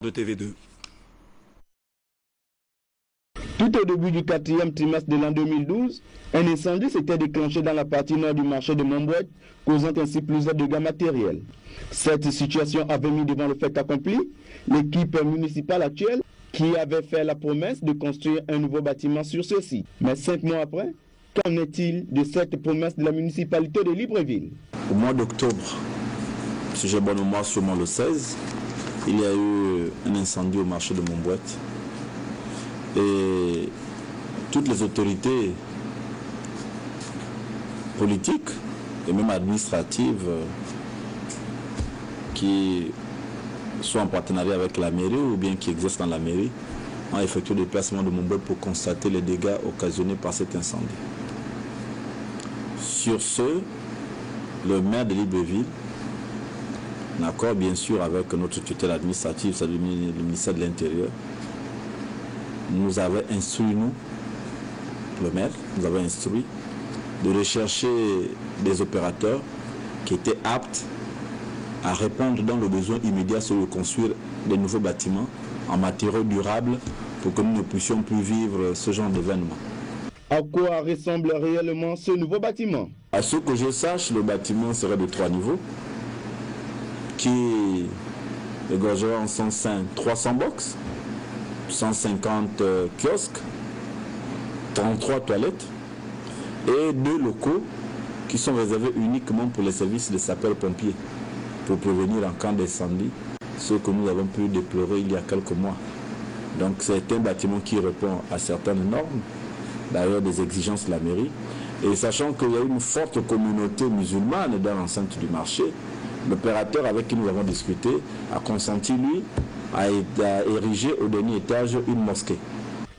de TV2. Tout au début du 4e trimestre de l'an 2012, un incendie s'était déclenché dans la partie nord du marché de Montbouette, causant ainsi plusieurs dégâts matériels. Cette situation avait mis devant le fait accompli l'équipe municipale actuelle qui avait fait la promesse de construire un nouveau bâtiment sur ce site. Mais 5 mois après, qu'en est-il de cette promesse de la municipalité de Libreville? Au mois d'octobre, si j'ai bonne mémoire, sûrement le 16, il y a eu un incendie au marché de Montbouette. Et toutes les autorités politiques et même administratives qui sont en partenariat avec la mairie ou bien qui exercent dans la mairie ont effectué le déplacement de Montbouette pour constater les dégâts occasionnés par cet incendie. Sur ce, le maire de Libreville, en accord bien sûr avec notre tutelle administrative, c'est-à-dire le ministère de l'Intérieur, nous avait instruit, le maire, nous avait instruit de rechercher des opérateurs qui étaient aptes à répondre dans le besoin immédiat sur de construire des nouveaux bâtiments en matériaux durables pour que nous ne puissions plus vivre ce genre d'événement. À quoi ressemble réellement ce nouveau bâtiment? À ce que je sache, le bâtiment serait de 3 niveaux qui égorgerait en son sein 300 box, 150 kiosques, 33 toilettes et 2 locaux qui sont réservés uniquement pour les services de sapeurs-pompiers pour prévenir en cas d'incendie, ce que nous avons pu déplorer il y a quelques mois. Donc c'est un bâtiment qui répond à certaines normes, d'ailleurs des exigences de la mairie. Et sachant qu'il y a une forte communauté musulmane dans l'enceinte du marché, l'opérateur avec qui nous avons discuté a consenti, lui, à ériger au dernier étage une mosquée.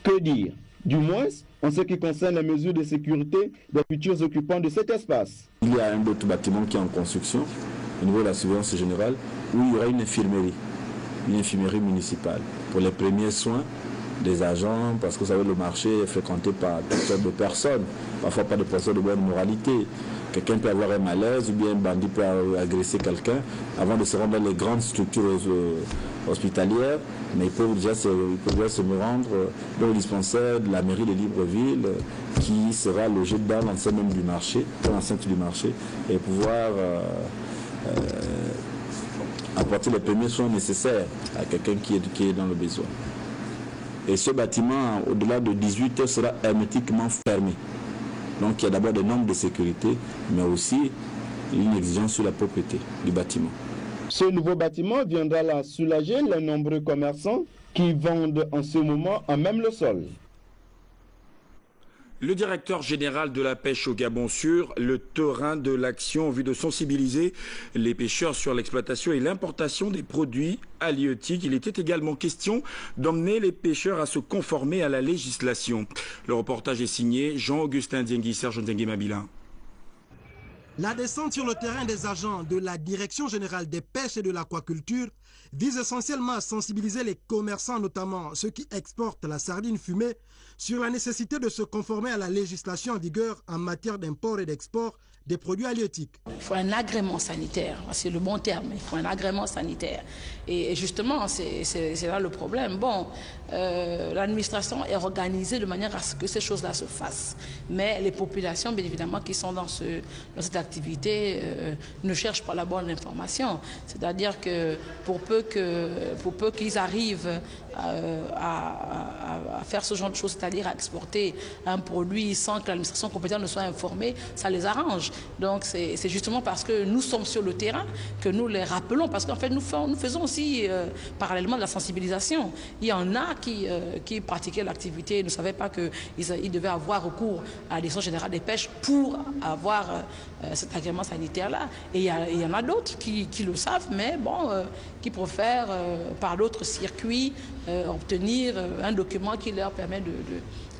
Que dire? Du moins, en ce qui concerne les mesures de sécurité des futurs occupants de cet espace. Il y a un autre bâtiment qui est en construction, au niveau de la surveillance générale, où il y aura une infirmerie municipale, pour les premiers soins des agents, parce que vous savez, le marché est fréquenté par toutes sortes de personnes, parfois pas de personnes de bonne moralité. Quelqu'un peut avoir un malaise ou bien un bandit peut agresser quelqu'un avant de se rendre dans les grandes structures hospitalières, mais il peut déjà se rendre dans le dispensaire de la mairie de Libreville qui sera logé dans l'enceinte même du marché, dans l'enceinte du marché, et pouvoir apporter les premiers soins nécessaires à quelqu'un qui est dans le besoin. Et ce bâtiment, au-delà de 18 heures, sera hermétiquement fermé. Donc il y a d'abord des normes de sécurité, mais aussi une exigence sur la propriété du bâtiment. Ce nouveau bâtiment viendra là soulager les nombreux commerçants qui vendent en ce moment à même le sol. Le directeur général de la pêche au Gabon sur le terrain de l'action en vue de sensibiliser les pêcheurs sur l'exploitation et l'importation des produits halieutiques. Il était également question d'emmener les pêcheurs à se conformer à la législation. Le reportage est signé Jean-Augustin Diengui, Serge Diengui Mabila. La descente sur le terrain des agents de la Direction générale des pêches et de l'aquaculture vise essentiellement à sensibiliser les commerçants, notamment ceux qui exportent la sardine fumée, sur la nécessité de se conformer à la législation en vigueur en matière d'import et d'export des produits halieutiques. Il faut un agrément sanitaire, c'est le bon terme, il faut un agrément sanitaire. Et justement, c'est là le problème. Bon, l'administration est organisée de manière à ce que ces choses-là se fassent. Mais les populations, bien évidemment, qui sont dans cette activité, ne cherchent pas la bonne information. C'est-à-dire que pour peu qu'ils arrivent à faire ce genre de choses, c'est-à-dire à exporter un produit sans que l'administration compétente ne soit informée, ça les arrange. Donc c'est justement parce que nous sommes sur le terrain que nous les rappelons, parce qu'en fait nous faisons aussi parallèlement de la sensibilisation. Il y en a qui pratiquaient l'activité et ne savaient pas qu'ils devaient avoir recours à la Direction générale des pêches pour avoir cet agrément sanitaire-là. Et il y en a d'autres qui le savent, mais bon, qui préfèrent par d'autres circuits obtenir un document qui leur permet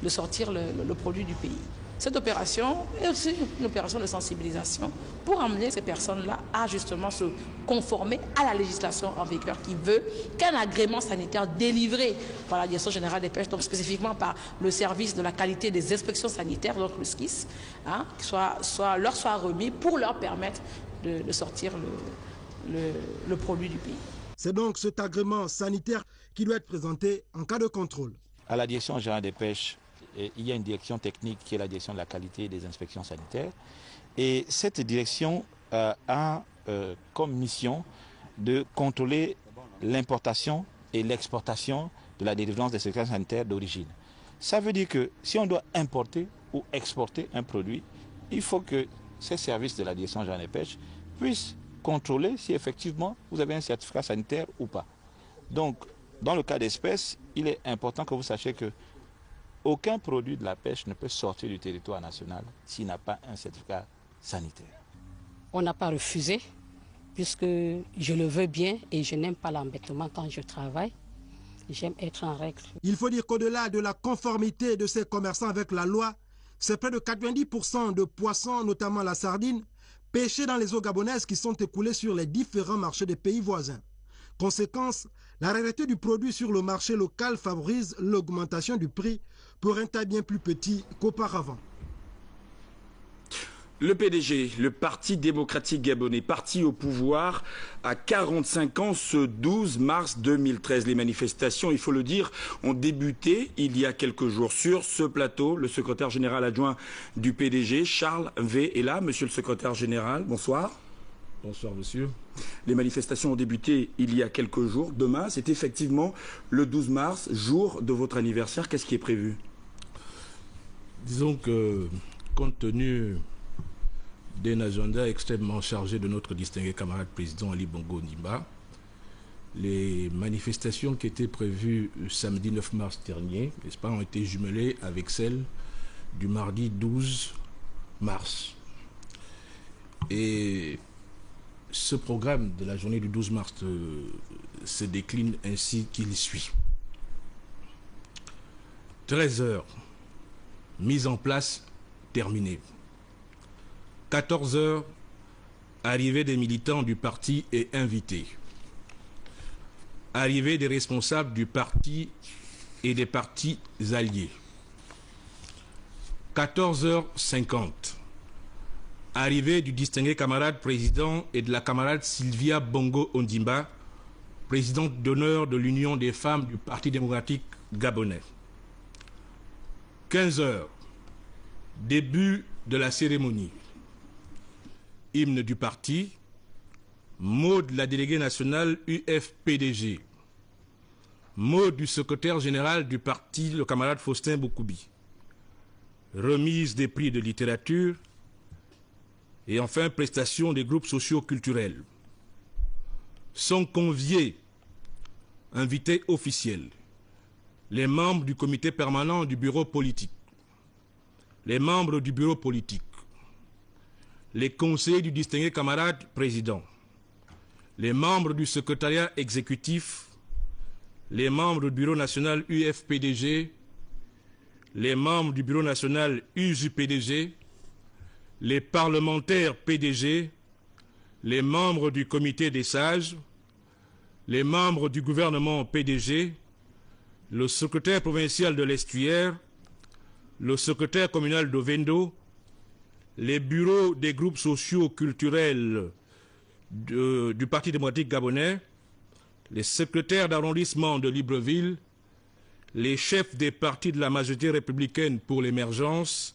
de sortir le produit du pays. Cette opération est aussi une opération de sensibilisation pour amener ces personnes-là à justement se conformer à la législation en vigueur qui veut qu'un agrément sanitaire délivré par la Direction générale des pêches, donc spécifiquement par le service de la qualité des inspections sanitaires, donc le SKIS, leur soit remis pour leur permettre de sortir le produit du pays. C'est donc cet agrément sanitaire qui doit être présenté en cas de contrôle. À la direction générale des pêches, il y a une direction technique qui est la direction de la qualité et des inspections sanitaires. Et cette direction a comme mission de contrôler l'importation et l'exportation de la délivrance des certificats sanitaires d'origine. Ça veut dire que si on doit importer ou exporter un produit, il faut que ces services de la direction générale des pêches puissent contrôler si effectivement vous avez un certificat sanitaire ou pas. Donc, dans le cas d'espèce, il est important que vous sachiez que aucun produit de la pêche ne peut sortir du territoire national s'il n'a pas un certificat sanitaire. On n'a pas refusé, puisque je le veux bien et je n'aime pas l'embêtement quand je travaille. J'aime être en règle. Il faut dire qu'au-delà de la conformité de ces commerçants avec la loi, c'est près de 90% de poissons, notamment la sardine, pêchés dans les eaux gabonaises qui sont écoulés sur les différents marchés des pays voisins. Conséquence, la rareté du produit sur le marché local favorise l'augmentation du prix pour un tas bien plus petit qu'auparavant. Le PDG, le Parti démocratique gabonais, parti au pouvoir à 45 ans ce 12 mars 2013. Les manifestations, il faut le dire, ont débuté il y a quelques jours. Sur ce plateau, le secrétaire général adjoint du PDG, Charles V, est là. Monsieur le secrétaire général, bonsoir. Bonsoir, monsieur. Les manifestations ont débuté il y a quelques jours. Demain, c'est effectivement le 12 mars, jour de votre anniversaire. Qu'est-ce qui est prévu? Disons que, compte tenu d'un agenda extrêmement chargé de notre distingué camarade président Ali Bongo Ondimba, les manifestations qui étaient prévues samedi 9 mars dernier, n'est-ce pas, ont été jumelées avec celles du mardi 12 mars. Et ce programme de la journée du 12 mars se décline ainsi qu'il suit. 13 heures, mise en place, terminée. 14 heures, arrivée des militants du parti et invités. Arrivée des responsables du parti et des partis alliés. 14h50. Arrivée du distingué camarade président et de la camarade Sylvia Bongo Ondimba, présidente d'honneur de l'Union des femmes du Parti démocratique gabonais. 15h. Début de la cérémonie. Hymne du parti, mot de la déléguée nationale UFPDG, mot du secrétaire général du parti, le camarade Faustin Boukoubi, remise des prix de littérature et enfin prestation des groupes socio-culturels. Sont conviés, invités officiels, les membres du comité permanent du bureau politique, les membres du bureau politique, les conseillers du distingué camarade président, les membres du secrétariat exécutif, les membres du bureau national UFPDG, les membres du bureau national UJPDG, les parlementaires PDG, les membres du comité des sages, les membres du gouvernement PDG, le secrétaire provincial de l'Estuaire, le secrétaire communal d'Ovendo, les bureaux des groupes sociaux culturels du Parti démocratique gabonais, les secrétaires d'arrondissement de Libreville, les chefs des partis de la majorité républicaine pour l'émergence,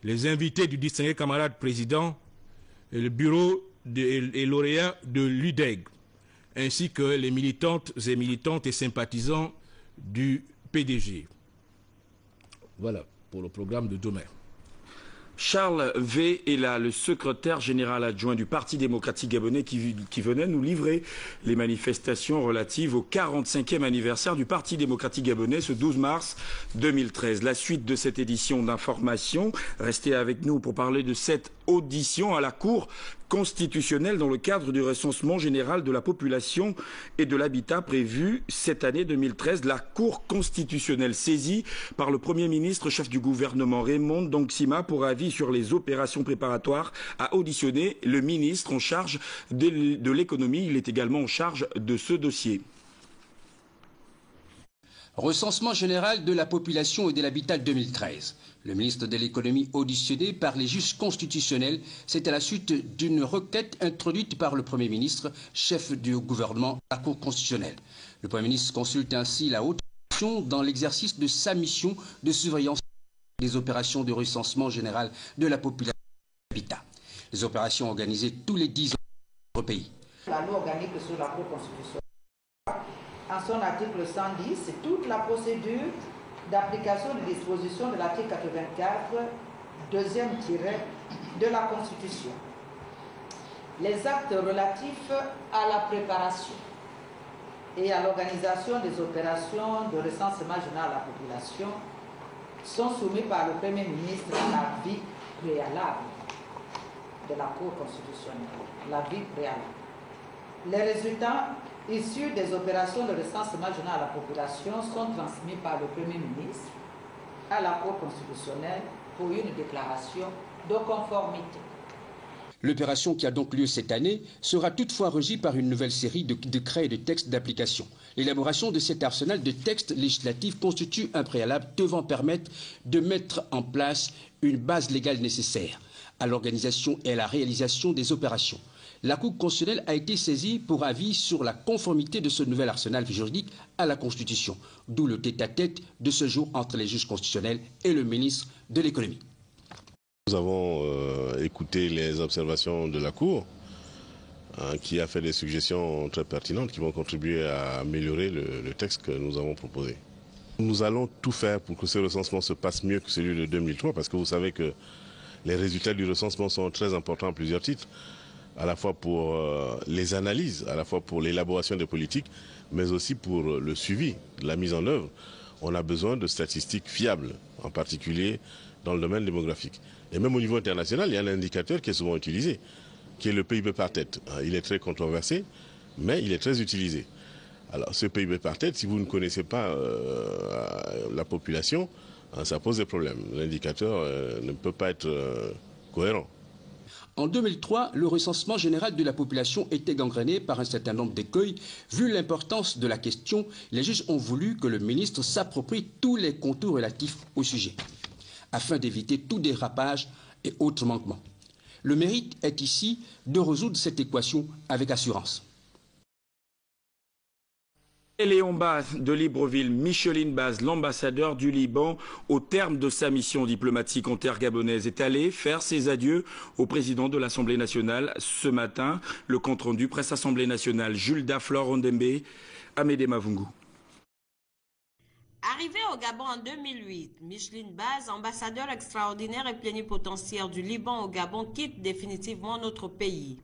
les invités du distingué camarade président et le bureau et lauréats de l'UDEG, ainsi que les militantes et sympathisants du PDG. Voilà pour le programme de demain. Charles V est là, le secrétaire général adjoint du Parti démocratique gabonais qui venait nous livrer les manifestations relatives au 45e anniversaire du Parti démocratique gabonais ce 12 mars 2013. La suite de cette édition d'information, restez avec nous pour parler de cette audition à la Cour constitutionnelle dans le cadre du recensement général de la population et de l'habitat prévu cette année 2013. La Cour constitutionnelle saisie par le Premier ministre, chef du gouvernement Raymond Dongsima pour avis sur les opérations préparatoires a auditionné le ministre en charge de l'économie. Il est également en charge de ce dossier. Recensement général de la population et de l'habitat 2013. Le ministre de l'économie auditionné par les juges constitutionnels, c'est à la suite d'une requête introduite par le Premier ministre, chef du gouvernement à la Cour constitutionnelle. Le Premier ministre consulte ainsi la haute direction dans l'exercice de sa mission de surveillance des opérations de recensement général de la population et de l'habitat. Les opérations organisées tous les 10 ans dans notre pays. La loi organique sur la Cour constitutionnelle, en son article 110, c'est toute la procédure d'application des dispositions de l'article 84, deuxième tiret de la Constitution. Les actes relatifs à la préparation et à l'organisation des opérations de recensement général de la population sont soumis par le Premier ministre à l'avis préalable de la Cour constitutionnelle. L'avis préalable. Les résultats issus des opérations de recensement général de la population sont transmis par le Premier ministre à la Cour constitutionnelle pour une déclaration de conformité. L'opération qui a donc lieu cette année sera toutefois régie par une nouvelle série de décrets et de textes d'application. L'élaboration de cet arsenal de textes législatifs constitue un préalable devant permettre de mettre en place une base légale nécessaire à l'organisation et à la réalisation des opérations. La Cour constitutionnelle a été saisie pour avis sur la conformité de ce nouvel arsenal juridique à la Constitution, d'où le tête-à-tête de ce jour entre les juges constitutionnels et le ministre de l'économie. Nous avons écouté les observations de la Cour, qui a fait des suggestions très pertinentes qui vont contribuer à améliorer le texte que nous avons proposé. Nous allons tout faire pour que ce recensement se passe mieux que celui de 2003, parce que vous savez que les résultats du recensement sont très importants à plusieurs titres, à la fois pour les analyses, à la fois pour l'élaboration des politiques, mais aussi pour le suivi, la mise en œuvre. On a besoin de statistiques fiables, en particulier dans le domaine démographique. Et même au niveau international, il y a un indicateur qui est souvent utilisé, qui est le PIB par tête. Il est très controversé, mais il est très utilisé. Alors ce PIB par tête, si vous ne connaissez pas la population, ça pose des problèmes. L'indicateur ne peut pas être cohérent. En 2003, le recensement général de la population était gangréné par un certain nombre d'écueils. Vu l'importance de la question, les juges ont voulu que le ministre s'approprie tous les contours relatifs au sujet, afin d'éviter tout dérapage et autres manquements. Le mérite est ici de résoudre cette équation avec assurance. Léon Baz de Libreville, Micheline Baz, l'ambassadeur du Liban, au terme de sa mission diplomatique en terre gabonaise, est allé faire ses adieux au président de l'Assemblée nationale ce matin. Le compte-rendu presse Assemblée nationale, Jules Daflor Ondembe, Amédée Mavungu. Arrivée au Gabon en 2008, Micheline Baz, ambassadeur extraordinaire et plénipotentiaire du Liban au Gabon, quitte définitivement notre pays.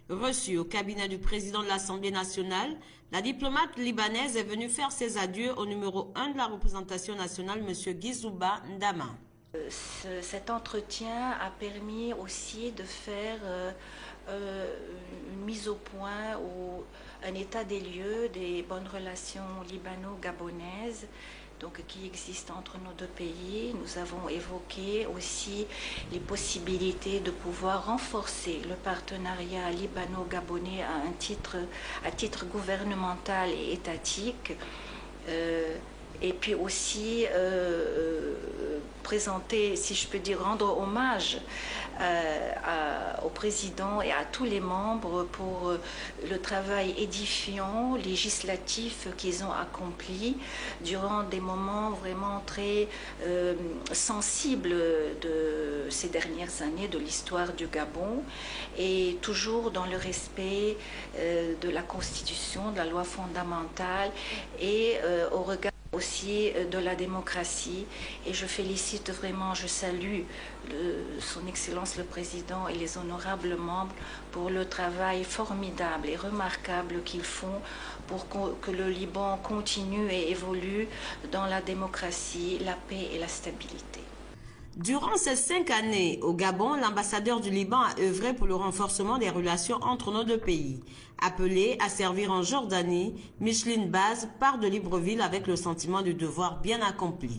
Reçue au cabinet du président de l'Assemblée nationale, la diplomate libanaise est venue faire ses adieux au numéro 1 de la représentation nationale, M. Guizouba Ndama. Cet entretien a permis aussi de faire une mise au point ou un état des lieux des bonnes relations libano-gabonaises qui existent entre nos deux pays. Nous avons évoqué aussi les possibilités de pouvoir renforcer le partenariat libano-gabonais à titre gouvernemental et étatique. Et puis aussi présenter, si je peux dire, rendre hommage au président et à tous les membres pour le travail édifiant, législatif qu'ils ont accompli durant des moments vraiment très sensibles de ces dernières années de l'histoire du Gabon, et toujours dans le respect de la Constitution, de la loi fondamentale et au regard aussi de la démocratie. Et je félicite vraiment, je salue son Excellence le Président et les honorables membres pour le travail formidable et remarquable qu'ils font pour que le Liban continue et évolue dans la démocratie, la paix et la stabilité. Durant ces 5 années au Gabon, l'ambassadeur du Liban a œuvré pour le renforcement des relations entre nos deux pays. Appelée à servir en Jordanie, Micheline Baz part de Libreville avec le sentiment du devoir bien accompli.